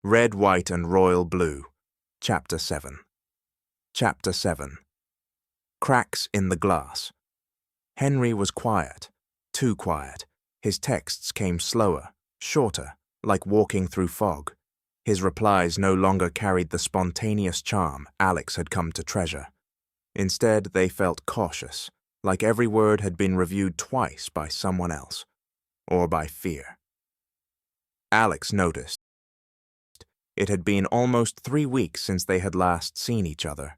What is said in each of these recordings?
Red, White, and Royal Blue, Chapter 7. Chapter 7. Cracks in the Glass. Henry was quiet, too quiet. His texts came slower, shorter, like walking through fog. His replies no longer carried the spontaneous charm Alex had come to treasure. Instead, they felt cautious, like every word had been reviewed twice by someone else, or by fear. Alex noticed. It had been almost 3 weeks since they had last seen each other.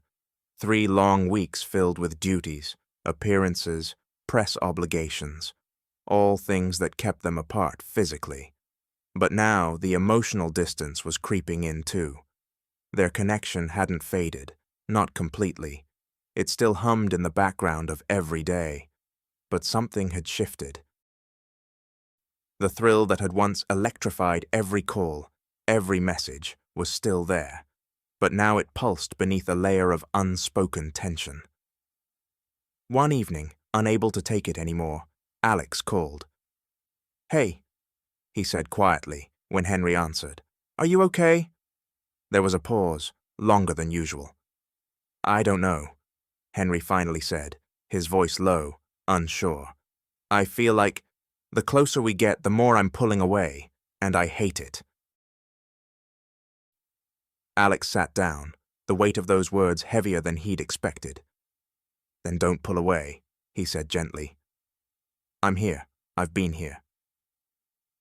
3 long weeks filled with duties, appearances, press obligations, all things that kept them apart physically. But now the emotional distance was creeping in too. Their connection hadn't faded, not completely. It still hummed in the background of every day. But something had shifted. The thrill that had once electrified every call, every message, was still there, but now it pulsed beneath a layer of unspoken tension. One evening, unable to take it anymore, Alex called. "Hey," he said quietly when Henry answered. "Are you okay?" There was a pause, longer than usual. "I don't know," Henry finally said, his voice low, unsure. "I feel like the closer we get, the more I'm pulling away, and I hate it." Alex sat down, the weight of those words heavier than he'd expected. "Then don't pull away," he said gently. "I'm here. I've been here."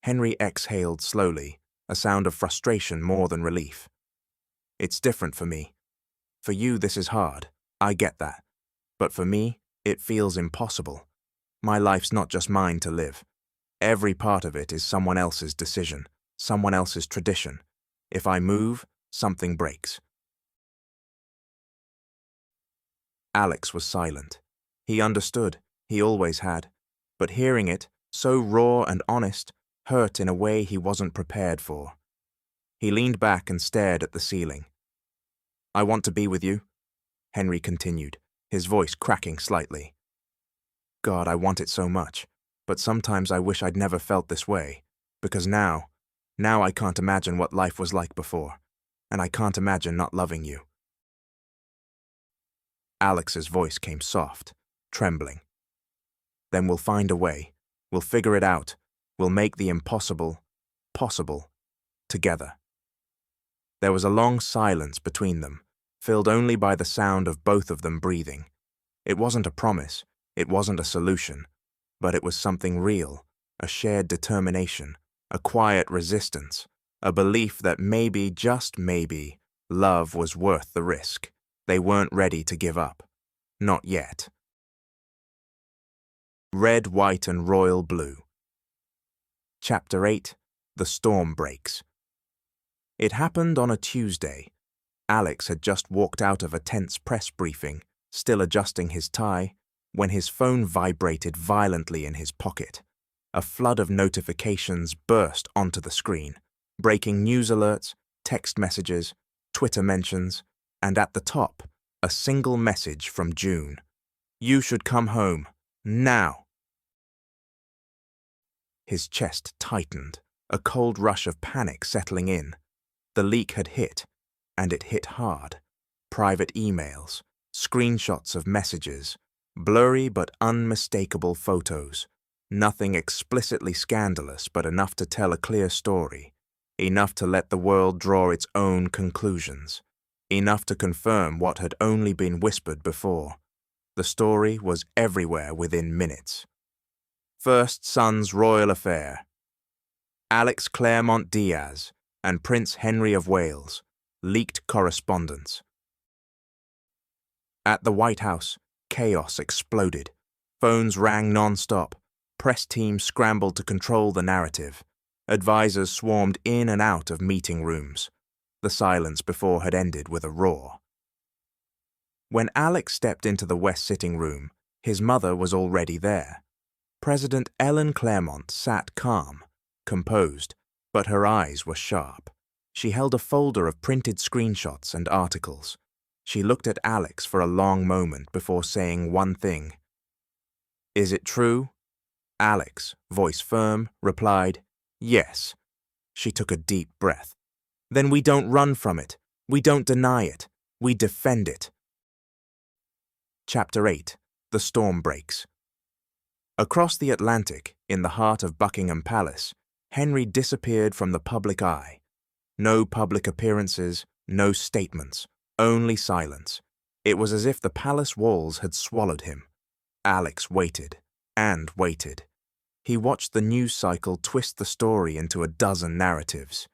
Henry exhaled slowly, a sound of frustration more than relief. "It's different for me. For you, this is hard. I get that. But for me, it feels impossible. My life's not just mine to live. Every part of it is someone else's decision, someone else's tradition. If I move, something breaks." Alex was silent. He understood, he always had, but hearing it, so raw and honest, hurt in a way he wasn't prepared for. He leaned back and stared at the ceiling. "I want to be with you," Henry continued, his voice cracking slightly. "God, I want it so much, but sometimes I wish I'd never felt this way, because now I can't imagine what life was like before, and I can't imagine not loving you." Alex's voice came soft, trembling. "Then we'll find a way. We'll figure it out. We'll make the impossible possible, together." There was a long silence between them, filled only by the sound of both of them breathing. It wasn't a promise, it wasn't a solution, but it was something real, a shared determination, a quiet resistance, a belief that maybe, just maybe, love was worth the risk. They weren't ready to give up. Not yet. Red, White, and Royal Blue. Chapter 8. The Storm Breaks. It happened on a Tuesday. Alex had just walked out of a tense press briefing, still adjusting his tie, when his phone vibrated violently in his pocket. A flood of notifications burst onto the screen. Breaking news alerts, text messages, Twitter mentions, and at the top, a single message from June. "You should come home. Now." His chest tightened, a cold rush of panic settling in. The leak had hit, and it hit hard. Private emails, screenshots of messages, blurry but unmistakable photos. Nothing explicitly scandalous, but enough to tell a clear story. Enough to let the world draw its own conclusions. Enough to confirm what had only been whispered before. The story was everywhere within minutes. First son's royal affair. Alex Claremont Diaz and Prince Henry of Wales. Leaked correspondence. At the White House, chaos exploded. Phones rang non-stop. Press teams scrambled to control the narrative. Advisors swarmed in and out of meeting rooms. The silence before had ended with a roar. When Alex stepped into the West sitting room, his mother was already there. President Ellen Claremont sat calm, composed, but her eyes were sharp. She held a folder of printed screenshots and articles. She looked at Alex for a long moment before saying one thing. "Is it true?" Alex, voice firm, replied, "Yes." She took a deep breath. Then we don't run from it. We don't deny it. We defend it. Chapter 8. The Storm Breaks. Across the Atlantic, in the heart of Buckingham Palace, Henry disappeared from the public eye. No public appearances, no statements, only silence. It was as if the palace walls had swallowed him. Alex waited, and waited. He watched the news cycle twist the story into a dozen narratives.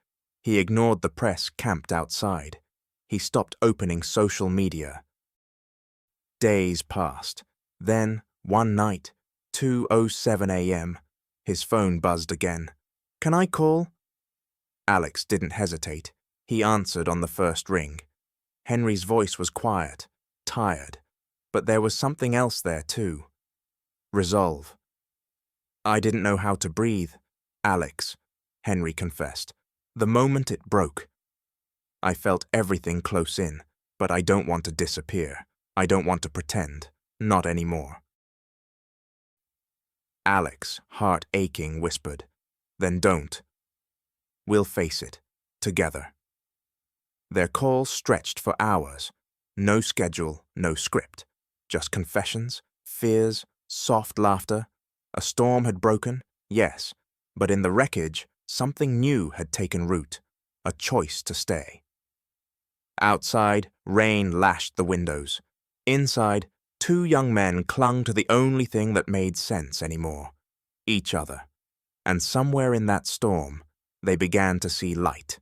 He ignored the press camped outside. He stopped opening social media. Days passed. Then, one night, 2:07 a.m., his phone buzzed again. "Can I call?" Alex didn't hesitate. He answered on the first ring. Henry's voice was quiet, tired, but there was something else there too. Resolve. "I didn't know how to breathe, Alex," Henry confessed, "the moment it broke. I felt everything close in, but I don't want to disappear. I don't want to pretend. Not anymore." Alex, heart aching, whispered, "Then don't. We'll face it, together." Their call stretched for hours. No schedule, no script. Just confessions, fears, soft laughter. A storm had broken, yes, but in the wreckage, something new had taken root. A choice to stay. Outside, rain lashed the windows. Inside, two young men clung to the only thing that made sense anymore: each other. And somewhere in that storm, they began to see light.